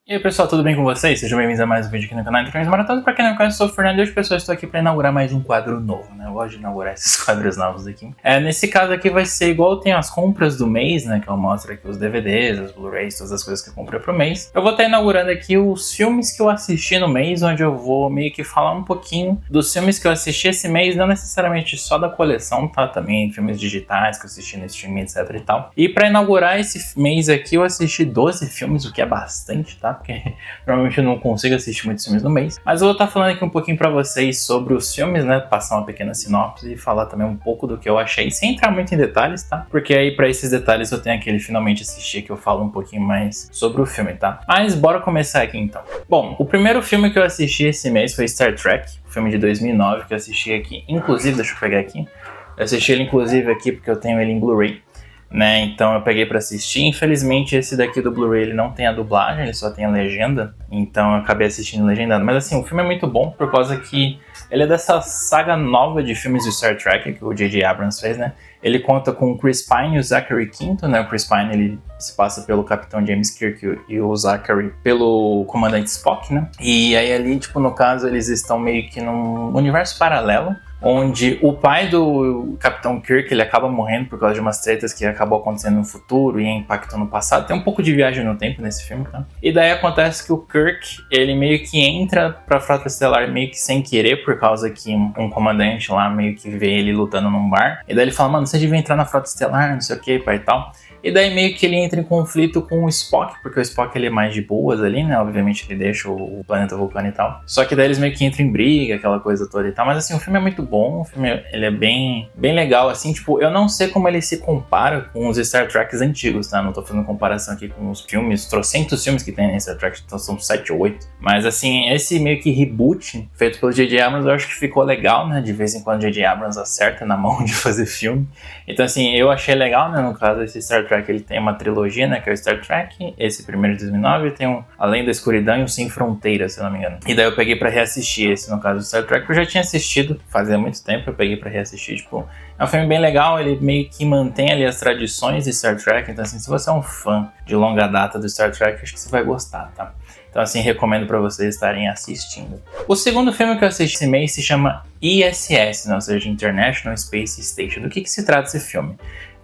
E aí pessoal, tudo bem com vocês? Sejam bem-vindos a mais um vídeo aqui no canal de Filmes Maratonas. Pra quem não me conhece, eu sou o Fernando e hoje, pessoal, estou aqui para inaugurar mais um quadro novo, né? Eu gosto de inaugurar esses quadros novos aqui. Nesse caso aqui vai ser igual tem as compras do mês, né? Que eu mostro aqui os DVDs, os Blu-rays, todas as coisas que eu comprei pro mês. Eu vou estar inaugurando aqui os filmes que eu assisti no mês, onde eu vou meio que falar um pouquinho dos filmes que eu assisti esse mês, não necessariamente só da coleção, tá? Também filmes digitais que eu assisti no streaming, etc e tal. E para inaugurar esse mês aqui, eu assisti 12 filmes, o que é bastante, tá? Porque normalmente eu não consigo assistir muitos filmes no mês, mas eu vou estar falando aqui um pouquinho pra vocês sobre os filmes, né, passar uma pequena sinopse e falar também um pouco do que eu achei, sem entrar muito em detalhes, tá? Porque aí pra esses detalhes eu tenho aquele finalmente assistir que eu falo um pouquinho mais sobre o filme, tá? Mas bora começar aqui então. Bom, o primeiro filme que eu assisti esse mês foi Star Trek, o filme de 2009 que eu assisti aqui, inclusive, deixa eu pegar aqui, eu assisti ele inclusive aqui porque eu tenho ele em Blu-ray, né, então eu peguei pra assistir. Infelizmente esse daqui do Blu-ray ele não tem a dublagem, ele só tem a legenda, então eu acabei assistindo legendado. Mas assim, o filme é muito bom por causa que ele é dessa saga nova de filmes de Star Trek que o J.J. Abrams fez, né. Ele conta com o Chris Pine e o Zachary Quinto, né, o Chris Pine ele se passa pelo Capitão James Kirk e o Zachary pelo Comandante Spock, né. E aí ali, tipo, no caso eles estão meio que num universo paralelo, onde o pai do Capitão Kirk ele acaba morrendo por causa de umas tretas que acabou acontecendo no futuro e impactou no passado. Tem um pouco de viagem no tempo nesse filme, tá? E daí acontece que o Kirk, ele meio que entra pra Frota Estelar meio que sem querer, por causa que um comandante lá meio que vê ele lutando num bar. E daí ele fala, mano, você devia entrar na Frota Estelar, não sei o que, pai e tal. E daí meio que ele entra em conflito com o Spock, porque o Spock ele é mais de boas ali, né? Obviamente ele deixa o planeta Vulcano e tal. Só que daí eles meio que entram em briga, aquela coisa toda e tal. Mas assim, o filme é muito bom, o filme ele é bem legal, assim. Tipo, eu não sei como ele se compara com os Star Treks antigos, tá? Não tô fazendo comparação aqui com os filmes, trocentos filmes que tem em Star Trek, então são 7 ou 8. Mas assim, esse meio que reboot feito pelo J.J. Abrams, eu acho que ficou legal, né? De vez em quando o J.J. Abrams acerta na mão de fazer filme. Então assim, eu achei legal, né? No caso, esse Star Trek ele tem uma trilogia, né, que é o Star Trek, esse primeiro de 2009, tem Além da Escuridão e o Sem Fronteiras, se eu não me engano. E daí eu peguei pra reassistir esse, no caso do Star Trek, eu já tinha assistido fazia muito tempo, eu peguei pra reassistir, tipo, é um filme bem legal, ele meio que mantém ali as tradições de Star Trek, então assim, se você é um fã de longa data do Star Trek, acho que você vai gostar, tá? Então assim, recomendo pra vocês estarem assistindo. O segundo filme que eu assisti esse mês se chama ISS, né, ou seja, International Space Station. Do que se trata esse filme?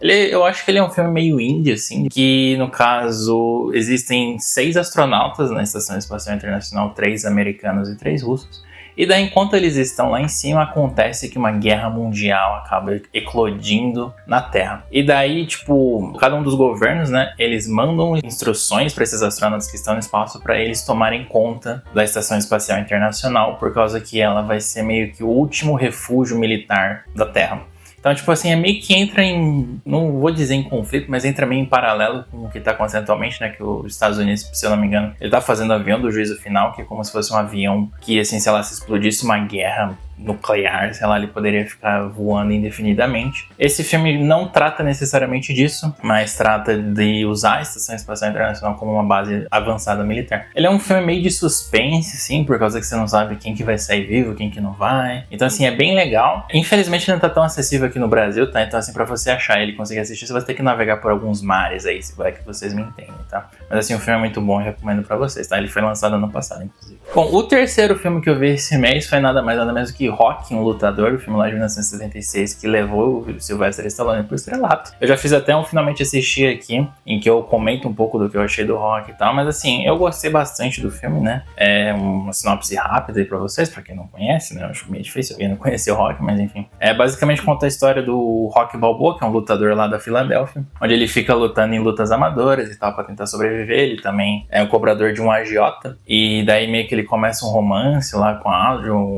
Eu acho que ele é um filme meio indie, assim, que no caso existem 6 astronautas na Estação Espacial Internacional, 3 americanos e 3 russos. E daí, enquanto eles estão lá em cima, acontece que uma guerra mundial acaba eclodindo na Terra. E daí, tipo, cada um dos governos, né, eles mandam instruções para esses astronautas que estão no espaço para eles tomarem conta da Estação Espacial Internacional, por causa que ela vai ser meio que o último refúgio militar da Terra. Então, tipo assim, é meio que entra em, não vou dizer em conflito, mas entra meio em paralelo com o que tá acontecendo atualmente, né, que os Estados Unidos, se eu não me engano, ele tá fazendo o avião do juízo final, que é como se fosse um avião que, assim, sei lá, se explodisse uma guerra nuclear, sei lá, ele poderia ficar voando indefinidamente. Esse filme não trata necessariamente disso, mas trata de usar a Estação Espacial Internacional como uma base avançada militar. Ele é um filme meio de suspense, sim, por causa que você não sabe quem que vai sair vivo, quem que não vai. Então, assim, é bem legal. Infelizmente, não tá tão acessível aqui no Brasil, tá? Então, assim, pra você achar ele e conseguir assistir, você vai ter que navegar por alguns mares aí, se vai que vocês me entendem, tá? Mas, assim, o filme é muito bom e recomendo pra vocês, tá? Ele foi lançado ano passado, inclusive. Bom, o terceiro filme que eu vi esse mês foi nada mais nada menos que Rocky, um Lutador, o filme lá de 1976 que levou o Sylvester Stallone pro estrelato. Eu já fiz até um finalmente assistir aqui, em que eu comento um pouco do que eu achei do Rocky e tal, mas assim, eu gostei bastante do filme, né? É uma sinopse rápida aí pra vocês, pra quem não conhece, né? Eu acho meio difícil alguém não conhecer o Rocky, mas enfim. Basicamente conta a história do Rocky Balboa, que é um lutador lá da Filadélfia, onde ele fica lutando em lutas amadoras e tal, pra tentar sobreviver. Ele também é um cobrador de um agiota, e daí meio que ele começa um romance lá com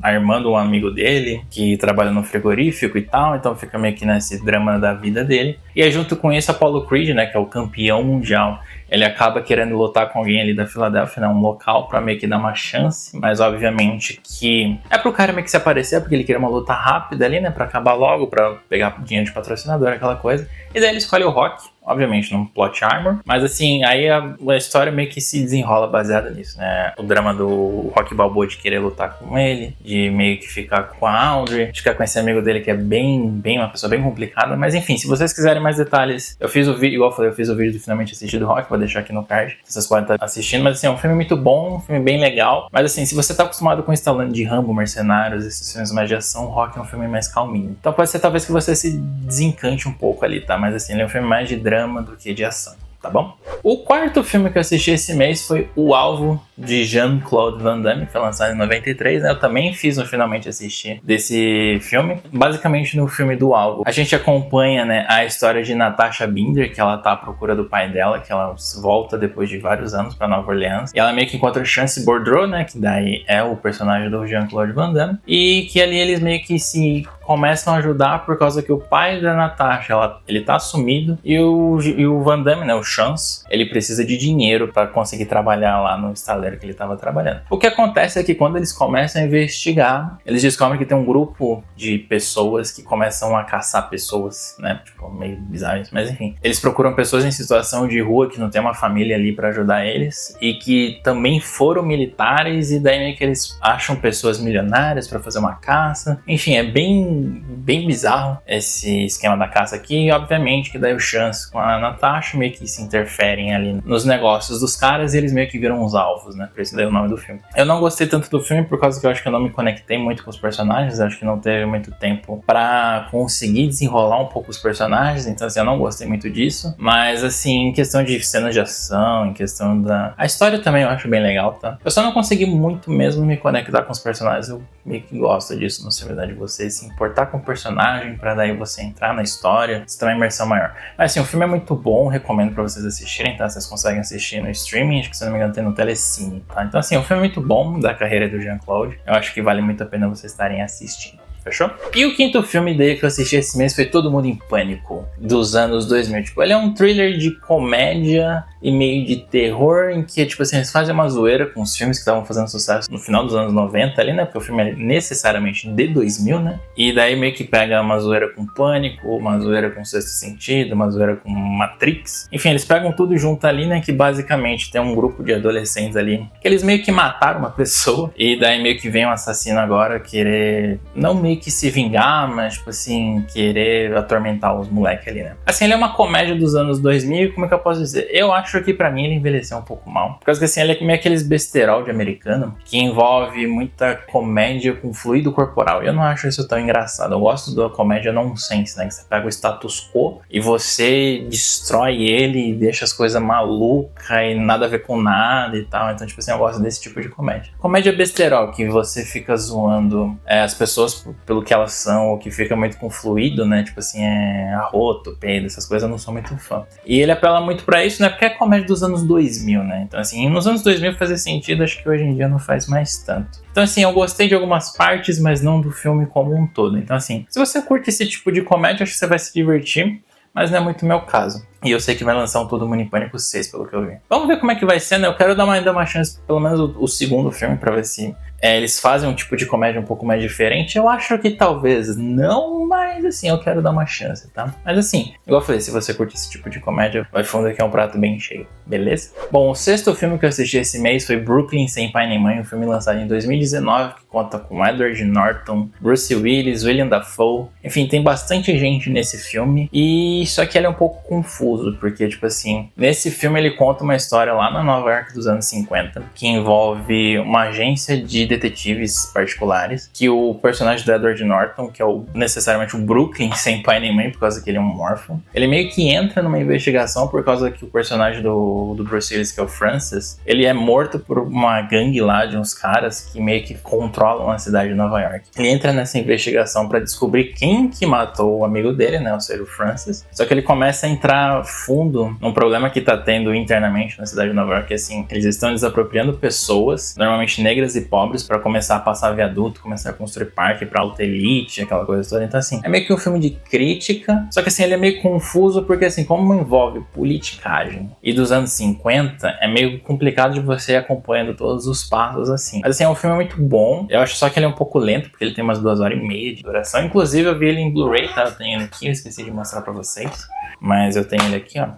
a irmã de um amigo dele, que trabalha no frigorífico e tal, então fica meio que nesse drama da vida dele. E aí junto com isso, Apollo Creed, né, que é o campeão mundial, ele acaba querendo lutar com alguém ali da Filadélfia, né, um local pra meio que dar uma chance, mas obviamente que é pro cara meio que se aparecer, porque ele queria uma luta rápida ali, né, pra acabar logo, pra pegar dinheiro de patrocinador, aquela coisa. E daí ele escolhe o Rocky, obviamente num plot armor, mas assim, aí a história meio que se desenrola baseada nisso, né? O drama do Rocky Balboa de querer lutar com ele, de meio que ficar com a Audrey, de ficar com esse amigo dele que é bem uma pessoa bem complicada, mas enfim, se vocês quiserem mais detalhes, eu fiz o vídeo, igual eu falei, eu fiz o vídeo do Finalmente Assisti do Rock, vou deixar aqui no card, vocês podem estar assistindo, mas assim, é um filme muito bom, um filme bem legal, mas assim, se você tá acostumado com esse talento de Rambo, Mercenários, esses filmes mais de ação, Rock é um filme mais calminho. Então pode ser talvez que você se desencante um pouco ali, tá? Mas assim, ele é um filme mais de drama do que de ação. Tá bom? O quarto filme que eu assisti esse mês foi O Alvo, de Jean-Claude Van Damme, que foi lançado em 93, né? Eu também fiz um Finalmente Assisti desse filme. Basicamente, no filme do Alvo, a gente acompanha, né, a história de Natasha Binder, que ela tá à procura do pai dela, que ela volta depois de vários anos pra Nova Orleans. E ela meio que encontra Chance Boudreaux, né, que daí é o personagem do Jean-Claude Van Damme. E que ali eles meio que se começam a ajudar por causa que o pai da Natasha, ele tá sumido, e o Van Damme, né, o Chance, ele precisa de dinheiro para conseguir trabalhar lá no estaleiro que ele estava trabalhando. O que acontece é que quando eles começam a investigar, eles descobrem que tem um grupo de pessoas que começam a caçar pessoas, né, tipo, meio bizarro isso, mas enfim. Eles procuram pessoas em situação de rua que não tem uma família ali para ajudar eles, e que também foram militares, e daí meio que eles acham pessoas milionárias para fazer uma caça. Enfim, é bem bizarro esse esquema da caça aqui, e obviamente que daí o Chance com a Natasha meio que se interferem ali nos negócios dos caras, e eles meio que viram os alvos, né, por isso daí o nome do filme. Eu não gostei tanto do filme por causa que eu acho que eu não me conectei muito com os personagens, acho que não teve muito tempo pra conseguir desenrolar um pouco os personagens, então assim, eu não gostei muito disso, mas assim, em questão de cenas de ação, em questão da... A história também eu acho bem legal, tá? Eu só não consegui muito mesmo me conectar com os personagens, eu meio que gosto disso, na verdade, de você se importar com o personagem pra daí você entrar na história, você tem uma imersão maior. Mas assim, o filme é muito bom, recomendo pra vocês assistirem, tá? Vocês conseguem assistir no streaming, acho que se não me engano tem no Telecine, tá? Então assim, o filme é muito bom da carreira do Jean-Claude, eu acho que vale muito a pena vocês estarem assistindo. Fechou? E o quinto filme dele que eu assisti esse mês foi Todo Mundo em Pânico, dos anos 2000. Tipo, ele é um thriller de comédia e meio de terror, em que, tipo assim, eles fazem uma zoeira com os filmes que estavam fazendo sucesso no final dos anos 90 ali, né? Porque o filme é necessariamente de 2000, né? E daí meio que pega uma zoeira com Pânico, uma zoeira com Sexto Sentido, uma zoeira com Matrix. Enfim, eles pegam tudo junto ali, né? Que basicamente tem um grupo de adolescentes ali, que eles meio que mataram uma pessoa, e daí meio que vem um assassino agora querer, não meio que se vingar, mas tipo assim, querer atormentar os moleques ali, né? Assim, ele é uma comédia dos anos 2000, como é que eu posso dizer? Eu acho que pra mim ele envelheceu um pouco mal, por causa que assim, ele é meio aqueles besterol de americano, que envolve muita comédia com fluido corporal, e eu não acho isso tão engraçado. Eu gosto da comédia nonsense, né? Que você pega o status quo e você destrói ele e deixa as coisas malucas e nada a ver com nada e tal. Então, tipo assim, eu gosto desse tipo de comédia. Comédia besterol, que você fica zoando as pessoas pelo que elas são, ou que fica muito com fluido, né? Tipo assim, arroto, peido, essas coisas eu não sou muito fã. E ele apela muito pra isso, né? Porque é comédia dos anos 2000, né? Então assim, nos anos 2000 fazia sentido, acho que hoje em dia não faz mais tanto. Então assim, eu gostei de algumas partes, mas não do filme como um todo. Então assim, se você curte esse tipo de comédia, acho que você vai se divertir, mas não é muito o meu caso. E eu sei que vai lançar um Todo Mundo em Pânico 6, pelo que eu vi. Vamos ver como é que vai ser, né? Eu quero dar uma chance, pelo menos o segundo filme, pra ver se eles fazem um tipo de comédia um pouco mais diferente. Eu acho que talvez não, mas assim, eu quero dar uma chance, tá? Mas assim, igual eu falei, se você curte esse tipo de comédia, vai fundo aqui é um prato bem cheio, beleza? Bom, o sexto filme que eu assisti esse mês foi Brooklyn Sem Pai Nem Mãe, um filme lançado em 2019, que conta com Edward Norton, Bruce Willis, William Dafoe. Enfim, tem bastante gente nesse filme, e só que ele é um pouco confuso, porque, tipo assim, nesse filme ele conta uma história lá na Nova York dos anos 50, que envolve uma agência de detetives particulares, que o personagem do Edward Norton, que é necessariamente o Brooklyn Sem Pai Nem Mãe, por causa que ele é um órfão, ele meio que entra numa investigação por causa que o personagem do Bruce Willis, que é o Francis, ele é morto por uma gangue lá de uns caras que meio que controlam a cidade de Nova York. Ele entra nessa investigação pra descobrir quem que matou o amigo dele, né, ou seja, o Francis, só que ele começa a entrar fundo num problema que tá tendo internamente na cidade de Nova York, assim, eles estão desapropriando pessoas, normalmente negras e pobres, para começar a passar viaduto, começar a construir parque pra alta elite, aquela coisa toda. Então assim, é meio que um filme de crítica, só que assim, ele é meio confuso porque assim, como envolve politicagem e dos anos 50, é meio complicado de você ir acompanhando todos os passos assim. Mas assim, é um filme muito bom, eu acho só que ele é um pouco lento, porque ele tem umas 2h30 de duração. Inclusive eu vi ele em Blu-ray, tá? Eu tenho ele aqui, eu esqueci de mostrar pra vocês. Mas eu tenho ele aqui, ó.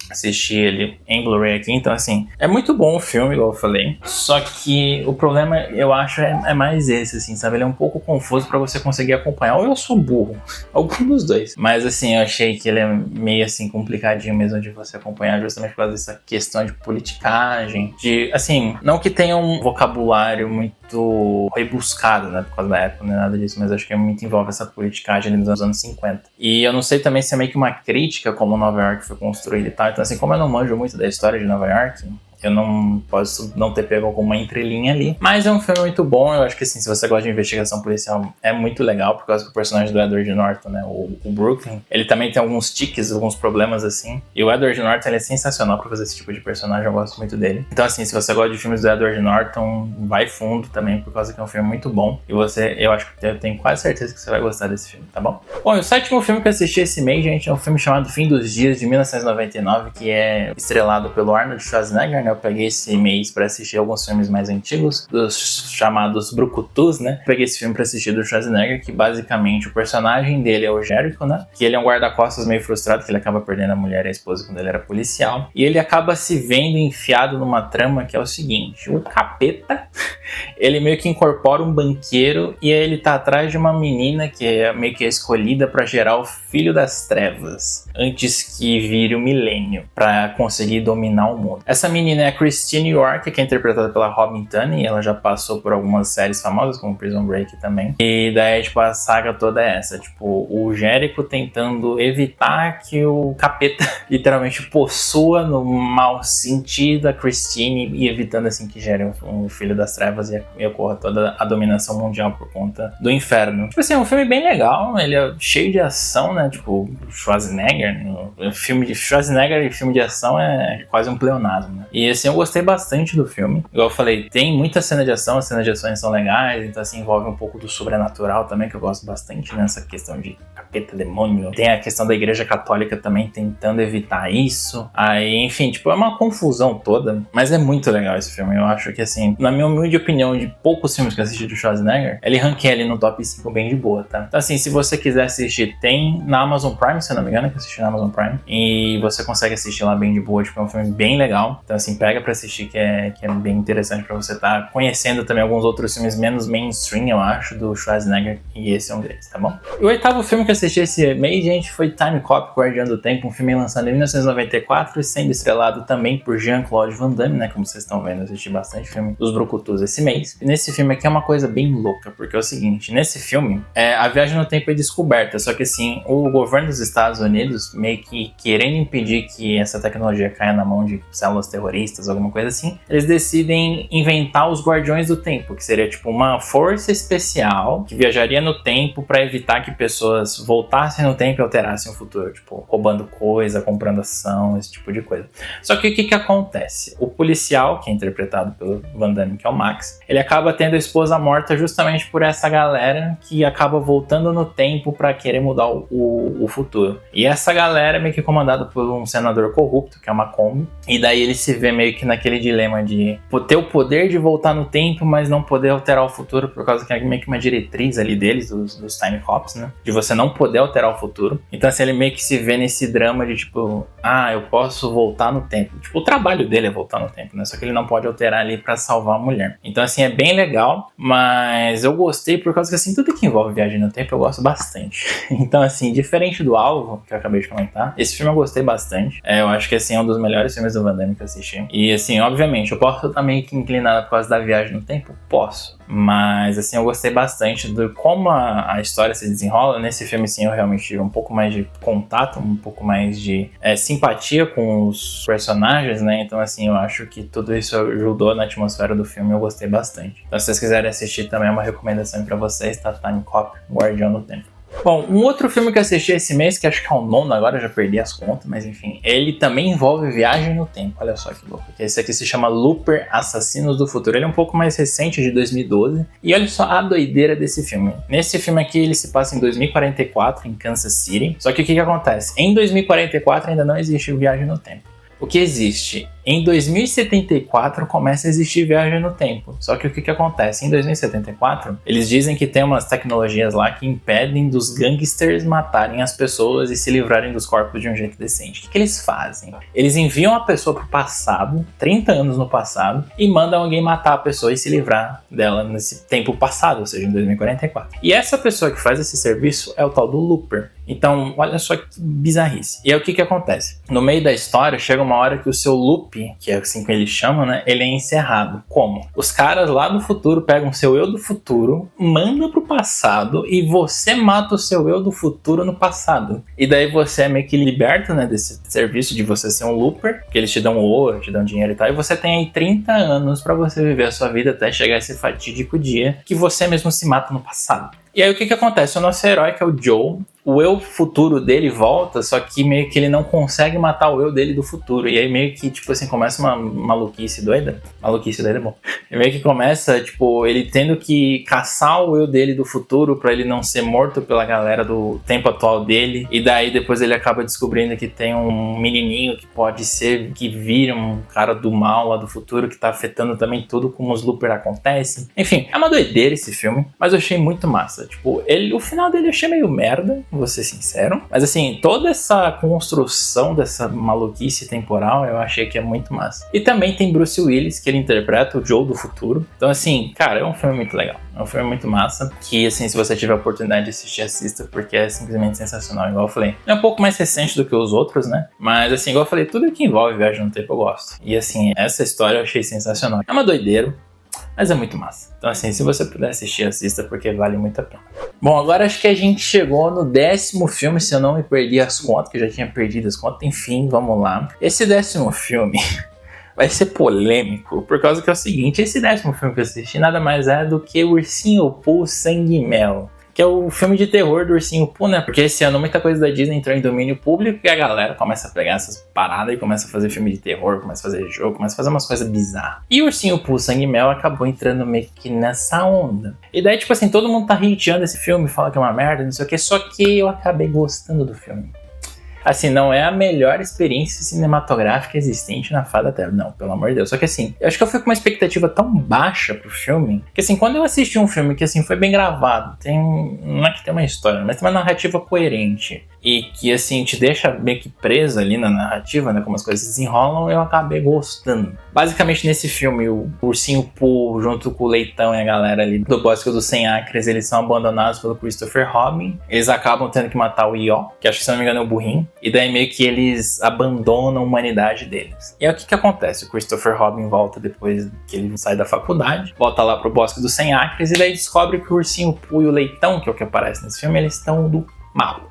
Assisti ele em Blu-ray aqui, então assim, é muito bom o filme, igual eu falei, só que o problema, eu acho, é mais esse, assim, sabe, ele é um pouco confuso pra você conseguir acompanhar, ou eu sou burro, algum dos dois, mas assim, eu achei que ele é meio assim, complicadinho mesmo de você acompanhar, justamente por causa dessa questão de politicagem, de, assim, não que tenha um vocabulário muito rebuscado, né, por causa da época, não é nada disso, mas acho que muito envolve essa politicagem ali nos anos 50, e eu não sei também se é meio que uma crítica como Nova York foi construída e tal. Então, assim, como eu não manjo muito da história de Nova York, eu não posso não ter pego alguma entrelinha ali. Mas é um filme muito bom. Eu acho que, assim, se você gosta de investigação policial, é muito legal, por causa que o personagem do Edward Norton, né, o Brooklyn, ele também tem alguns tiques, alguns problemas, assim. E o Edward Norton, ele é sensacional pra fazer esse tipo de personagem. Eu gosto muito dele. Então, assim, se você gosta de filmes do Edward Norton, vai fundo também, por causa que é um filme muito bom. E eu acho que eu tenho quase certeza que você vai gostar desse filme, tá bom? Bom, e o sétimo filme que eu assisti esse mês, gente, é um filme chamado Fim dos Dias, de 1999, que é estrelado pelo Arnold Schwarzenegger, né? Eu peguei esse mês pra assistir alguns filmes mais antigos, dos chamados brucutus, né? Peguei esse filme pra assistir do Schwarzenegger, que basicamente o personagem dele é o Jericho, né? Que ele é um guarda-costas meio frustrado, que ele acaba perdendo a mulher e a esposa quando ele era policial. E ele acaba se vendo enfiado numa trama que é o seguinte: o capeta, ele meio que incorpora um banqueiro e ele tá atrás de uma menina que é meio que escolhida pra gerar o filho das trevas, antes que vire o milênio, pra conseguir dominar o mundo. Essa menina é a Christine York, que é interpretada pela Robin Tunney, ela já passou por algumas séries famosas, como Prison Break também. E daí, tipo, a saga toda é essa, tipo, o Jericho tentando evitar que o capeta literalmente possua no mau sentido a Christine e evitando, assim, que gere um filho das trevas e ocorra toda a dominação mundial por conta do inferno. Tipo assim, é um filme bem legal, ele é cheio de ação, né, tipo, Schwarzenegger, filme de Schwarzenegger e filme de ação é quase um pleonasmo, né. E assim, eu gostei bastante do filme. Igual eu falei, tem muita cena de ação, as cenas de ações são legais, então assim, envolve um pouco do sobrenatural também, que eu gosto bastante, nessa questão de capeta, demônio. Tem a questão da Igreja Católica também tentando evitar isso. Aí, enfim, tipo, é uma confusão toda, mas é muito legal esse filme. Eu acho que, assim, na minha humilde opinião, de poucos filmes que eu assisti do Schwarzenegger, ele ranqueia ali no top 5 bem de boa, tá? Então assim, se você quiser assistir, tem na Amazon Prime, se eu não me engano, que eu assisti na Amazon Prime, e você consegue assistir lá bem de boa, tipo, é um filme bem legal. Então assim, pega pra assistir, que é bem interessante pra você estar conhecendo também alguns outros filmes menos mainstream, eu acho, do Schwarzenegger, e esse é um deles, tá bom? E o oitavo filme que eu assisti esse mês, gente, foi Time Cop, Guardião do Tempo, um filme lançado em 1994 e sendo estrelado também por Jean-Claude Van Damme, né, como vocês estão vendo, eu assisti bastante filme dos brucutus esse mês. E nesse filme aqui é uma coisa bem louca, porque é o seguinte, nesse filme, a viagem no tempo é descoberta, só que assim, o governo dos Estados Unidos, meio que querendo impedir que essa tecnologia caia na mão de células terroristas, alguma coisa assim, eles decidem inventar os Guardiões do Tempo, que seria tipo uma força especial que viajaria no tempo para evitar que pessoas voltassem no tempo e alterassem o futuro, tipo, roubando coisa, comprando ação, esse tipo de coisa. Só que o que acontece? O policial, que é interpretado pelo Van Damme, que é o Max, ele acaba tendo a esposa morta justamente por essa galera que acaba voltando no tempo para querer mudar o futuro. E essa galera é meio que comandada por um senador corrupto, que é uma Kombi, e daí ele se vê meio que naquele dilema de ter o poder de voltar no tempo, mas não poder alterar o futuro, por causa que é meio que uma diretriz ali deles, dos Time Cops, né? De você não poder alterar o futuro. Então assim, ele meio que se vê nesse drama de tipo, eu posso voltar no tempo. Tipo, o trabalho dele é voltar no tempo, né? Só que ele não pode alterar ali pra salvar a mulher. Então assim, é bem legal, mas eu gostei por causa que assim, tudo que envolve viagem no tempo eu gosto bastante. Então assim, diferente do Alvo, que eu acabei de comentar, esse filme eu gostei bastante. Eu acho que assim, é um dos melhores filmes do Van Damme que eu assisti. E assim, obviamente, eu posso estar meio que inclinado por causa da viagem no tempo? Posso. Mas assim, eu gostei bastante de como a história se desenrola. Nesse filme sim, eu realmente tive um pouco mais de contato, um pouco mais de simpatia com os personagens, né? Então assim, eu acho que tudo isso ajudou na atmosfera do filme, eu gostei bastante. Então se vocês quiserem assistir também, é uma recomendação pra vocês, tá? Time Cop, Guardião do Tempo. Bom, um outro filme que eu assisti esse mês, que acho que é o nono agora, eu já perdi as contas, mas enfim, ele também envolve viagem no tempo, olha só que louco. Esse aqui se chama Looper, Assassinos do Futuro, ele é um pouco mais recente, de 2012, e olha só a doideira desse filme. Nesse filme aqui, ele se passa em 2044, em Kansas City, só que o que acontece? Em 2044 ainda não existe viagem no tempo. O que existe? Em 2074 começa a existir viagem no tempo. Só que o que acontece? Em 2074, eles dizem que tem umas tecnologias lá que impedem dos gangsters matarem as pessoas e se livrarem dos corpos de um jeito decente. O que eles fazem? Eles enviam a pessoa pro passado, 30 anos no passado, e mandam alguém matar a pessoa e se livrar dela nesse tempo passado, ou seja, em 2044. E essa pessoa que faz esse serviço é o tal do Looper. Então, olha só que bizarrice. E aí o que acontece? No meio da história, chega uma hora que o seu loop, que é assim que eles chamam, né? Ele é encerrado. Como? Os caras lá do futuro pegam o seu eu do futuro, mandam pro passado e você mata o seu eu do futuro no passado. E daí você é meio que liberto, né, desse serviço de você ser um looper, que eles te dão ouro, te dão dinheiro e tal, e você tem aí 30 anos pra você viver a sua vida até chegar esse fatídico dia que você mesmo se mata no passado. E aí o que acontece? O nosso herói, que é o Joe, o eu futuro dele volta, só que meio que ele não consegue matar o eu dele do futuro. E aí meio que, tipo assim, começa uma maluquice doida. Maluquice doida é bom. E meio que começa, tipo, ele tendo que caçar o eu dele do futuro pra ele não ser morto pela galera do tempo atual dele. E daí depois ele acaba descobrindo que tem um menininho que pode ser, que vira um cara do mal lá do futuro, que tá afetando também tudo como os loopers acontecem. Enfim, é uma doideira esse filme, mas eu achei muito massa. Tipo, o final dele eu achei meio merda, vou ser sincero. Mas assim, toda essa construção dessa maluquice temporal eu achei que é muito massa. E também tem Bruce Willis, que ele interpreta o Joe do futuro. Então assim, cara, é um filme muito legal. É um filme muito massa, que assim, se você tiver a oportunidade de assistir, assista, porque é simplesmente sensacional, igual eu falei. É um pouco mais recente do que os outros, né? Mas assim, igual eu falei, tudo que envolve viagem no tempo eu gosto. E assim, essa história eu achei sensacional. É uma doideira, mas é muito massa. Então assim, se você puder assistir, assista, porque vale muito a pena. Bom, agora acho que a gente chegou no 10º filme, se eu não me perdi as contas, que eu já tinha perdido as contas. Enfim, vamos lá. Esse 10º filme vai ser polêmico, por causa que é o seguinte, esse 10º filme que eu assisti nada mais é do que Ursinho Pooh Sangue e Mel, que é o filme de terror do Ursinho Pooh, né? Porque esse ano muita coisa da Disney entrou em domínio público e a galera começa a pegar essas paradas e começa a fazer filme de terror, começa a fazer jogo, começa a fazer umas coisas bizarras. E o Ursinho Pooh Sangue e Mel acabou entrando meio que nessa onda. E daí, tipo assim, todo mundo tá hateando esse filme, fala que é uma merda, não sei o que, só que eu acabei gostando do filme. Assim, não é a melhor experiência cinematográfica existente na face da Terra. Não, pelo amor de Deus. Só que assim, eu acho que eu fui com uma expectativa tão baixa pro filme, que assim, quando eu assisti um filme que assim, foi bem gravado, não é que tem uma história, mas tem uma narrativa coerente, e que assim, te deixa meio que preso ali na narrativa, né, como as coisas se desenrolam, eu acabei gostando. Basicamente nesse filme, o Ursinho Pooh, junto com o Leitão e a galera ali do Bosque dos 100 Acres, eles são abandonados pelo Christopher Robin. Eles acabam tendo que matar o Ió, que acho que, se não me engano, é o burrinho. E daí meio que eles abandonam a humanidade deles. E aí o que acontece? O Christopher Robin volta depois que ele sai da faculdade, volta lá pro Bosque dos 100 Acres, e daí descobre que o Ursinho Pooh e o Leitão, que é o que aparece nesse filme, eles estão do mal.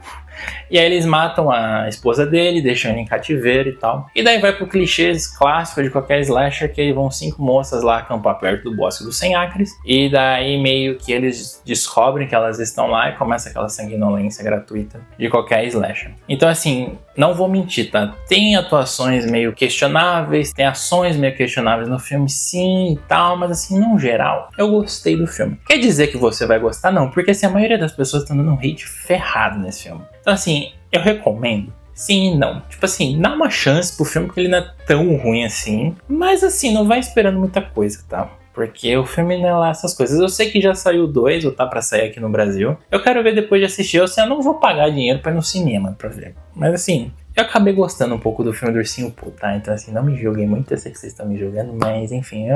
E aí eles matam a esposa dele, deixam ele em cativeiro e tal. E daí vai pro clichês clássico de qualquer slasher, que vão 5 moças lá acampar perto do Bosque dos 100 Acres. E daí meio que eles descobrem que elas estão lá e começa aquela sanguinolência gratuita de qualquer slasher. Então assim, não vou mentir, tá? Tem atuações meio questionáveis, tem ações meio questionáveis no filme, sim e tal, mas assim, no geral, eu gostei do filme. Quer dizer que você vai gostar? Não, porque assim, a maioria das pessoas estão dando um hate ferrado nesse filme. Então assim, eu recomendo? Sim e não. Tipo assim, dá uma chance pro filme, porque ele não é tão ruim assim. Mas assim, não vai esperando muita coisa, tá? Porque o filme não é lá essas coisas. Eu sei que já saiu 2, ou tá pra sair aqui no Brasil. Eu quero ver depois de assistir. Eu não vou pagar dinheiro pra ir no cinema pra ver. Mas assim, eu acabei gostando um pouco do filme do Ursinho Pooh, tá? Então assim, não me julguem muito. Eu sei que vocês estão me julgando, mas enfim,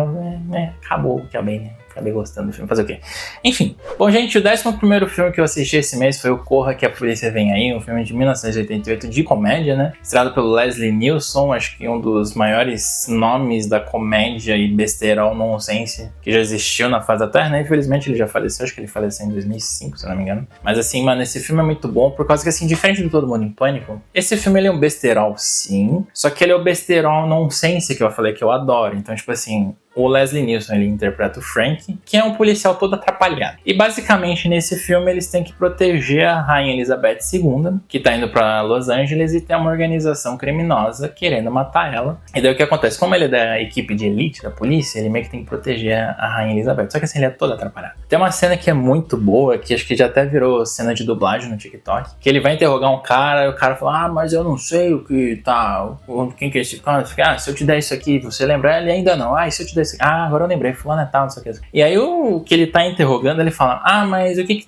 acabou, né? Acabei gostando do filme, fazer o quê? Enfim. Bom, gente, o 11º filme que eu assisti esse mês foi o Corra que a Polícia Vem Aí, um filme de 1988 de comédia, né? Estrelado pelo Leslie Nielsen, acho que um dos maiores nomes da comédia e besterol nonsense que já existiu na face da Terra, né? Infelizmente ele já faleceu, acho que ele faleceu em 2005, se não me engano. Mas assim, mano, esse filme é muito bom, por causa que assim, diferente do Todo Mundo em Pânico, esse filme ele é um besterol, sim, só que ele é o besterol nonsense que eu falei que eu adoro. Então, tipo assim, o Leslie Nielsen, ele interpreta o Frank, que é um policial todo atrapalhado. E basicamente nesse filme eles têm que proteger a Rainha Elizabeth II, que tá indo pra Los Angeles e tem uma organização criminosa querendo matar ela. E daí o que acontece? Como ele é da equipe de elite da polícia, ele meio que tem que proteger a Rainha Elizabeth. Só que assim, ele é todo atrapalhado. Tem uma cena que é muito boa, que acho que já até virou cena de dublagem no TikTok, que ele vai interrogar um cara e o cara fala, mas eu não sei o que tá, quem que é esse cara? Se eu te der isso aqui, você lembra? Ele ainda não. E se eu te der isso aqui? Agora eu lembrei, fulano é tal, não sei o que. E aí o que ele tá interrogando, ele fala, mas o que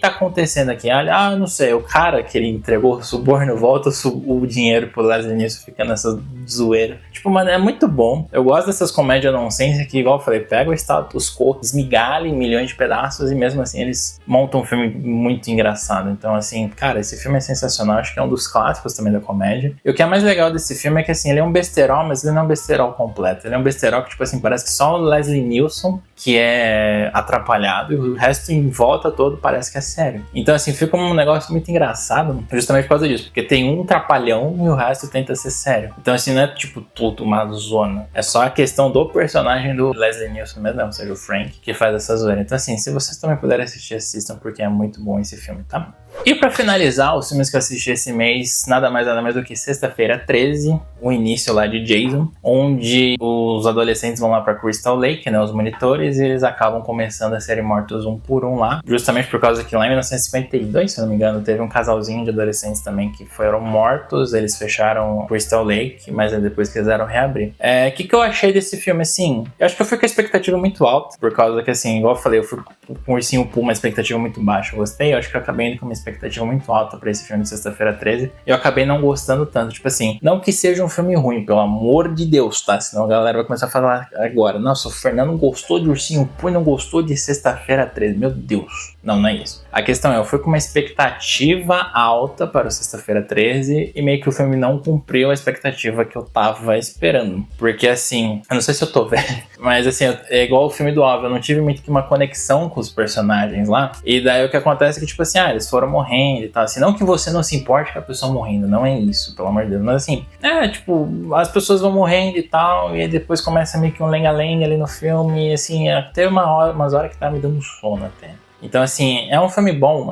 tá acontecendo aqui? Eu não sei, o cara que ele entregou o suborno volta o dinheiro pro Leslie Nielsen, fica nessa zoeira. Tipo, mano, é muito bom. Eu gosto dessas comédias nonsense que, igual eu falei, pega o status quo, esmigalha em milhões de pedaços e mesmo assim eles montam um filme muito engraçado. Então, assim, cara, esse filme é sensacional. Acho que é um dos clássicos também da comédia. E o que é mais legal desse filme é que, assim, ele é um besterol, mas ele não é um besterol completo. Ele é um besterol que, tipo assim, parece que só o Leslie Nielsen que é atrapalhado e o resto em volta todo parece que é sério. Então, assim, fica um negócio muito engraçado justamente por causa disso, porque tem um trapalhão e o resto tenta ser sério. Então, assim, não é tipo tudo uma zona. É só a questão do personagem do Leslie Nielsen mesmo, ou seja, o Frank, que faz essa zoeira. Então, assim, se vocês também puderem assistir, assistam, porque é muito bom esse filme, tá? E pra finalizar, os filmes que eu assisti esse mês, nada mais do que Sexta-feira 13, o início lá de Jason, onde os adolescentes vão lá pra Crystal Lake, né, os monitores, e eles acabam começando a serem mortos um por um lá, justamente por causa que lá em 1952, se eu não me engano, teve um casalzinho de adolescentes também que foram mortos, eles fecharam Crystal Lake, mas depois quiseram reabrir. O que eu achei desse filme, assim? Eu acho que eu fui com a expectativa muito alta, por causa que, assim, igual eu falei, eu fui com o Ursinho Pooh, uma expectativa muito baixa, eu gostei, eu acho que eu acabei indo com uma expectativa muito alta pra esse filme de Sexta-feira 13, eu acabei não gostando tanto, tipo assim, não que seja um filme ruim, pelo amor de Deus, tá? Senão a galera vai começar a falar agora, nossa, o Fernando gostou de Ursinho Pooh e não gostou de Sexta-feira 13, meu Deus. Não é isso. A questão é, eu fui com uma expectativa alta para o Sexta-feira 13 e meio que o filme não cumpriu a expectativa que eu tava esperando. Porque assim, eu não sei se eu tô velho, mas assim, é igual o filme do Alvo, eu não tive muito que uma conexão com os personagens lá. E daí o que acontece é que, tipo assim, eles foram morrendo e tal. Assim, não que você não se importe com a pessoa morrendo, não é isso, pelo amor de Deus. Mas assim, tipo, as pessoas vão morrendo e tal, e aí depois começa meio que um lenga-lenga ali no filme, e assim, teve umas horas que tava me dando sono até. Então, assim, é um filme bom.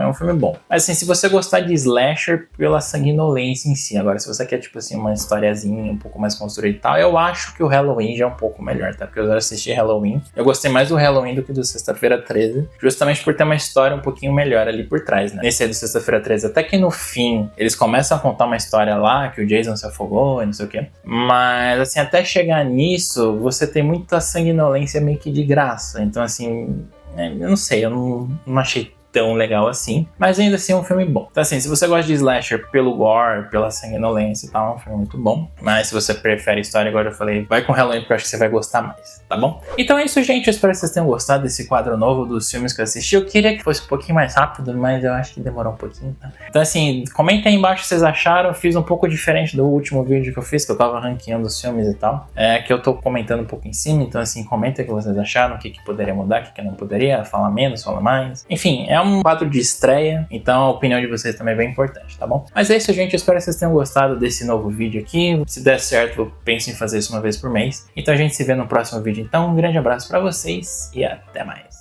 Mas, assim, se você gostar de slasher pela sanguinolência em si, agora, se você quer, tipo assim, uma historiazinha um pouco mais construída e tal, eu acho que o Halloween já é um pouco melhor, tá? Porque eu já assisti Halloween. Eu gostei mais do Halloween do que do Sexta-feira 13, justamente por ter uma história um pouquinho melhor ali por trás, né? Nesse aí do Sexta-feira 13, até que no fim, eles começam a contar uma história lá, que o Jason se afogou e não sei o quê. Mas, assim, até chegar nisso, você tem muita sanguinolência meio que de graça. Então, assim, eu não sei, eu não achei tão legal assim, mas ainda assim é um filme bom. Então assim, se você gosta de slasher pelo gore, pela sanguinolência e tal, é um filme muito bom. Mas se você prefere história, igual eu falei, vai com Halloween porque eu acho que você vai gostar mais, tá bom? Então é isso, gente, eu espero que vocês tenham gostado desse quadro novo dos filmes que eu assisti. Eu queria que fosse um pouquinho mais rápido, mas eu acho que demorou um pouquinho, tá? Então assim, comenta aí embaixo o que vocês acharam. Eu fiz um pouco diferente do último vídeo que eu fiz, que eu tava ranqueando os filmes e tal, que eu tô comentando um pouco em cima. Então assim, comenta o que vocês acharam, o que poderia mudar, o que não poderia, falar menos, falar mais. Enfim, é um quadro de estreia, então a opinião de vocês também é bem importante, tá bom? Mas é isso, gente, eu espero que vocês tenham gostado desse novo vídeo aqui. Se der certo, eu penso em fazer isso uma vez por mês. Então a gente se vê no próximo vídeo. Então, um grande abraço pra vocês e até mais.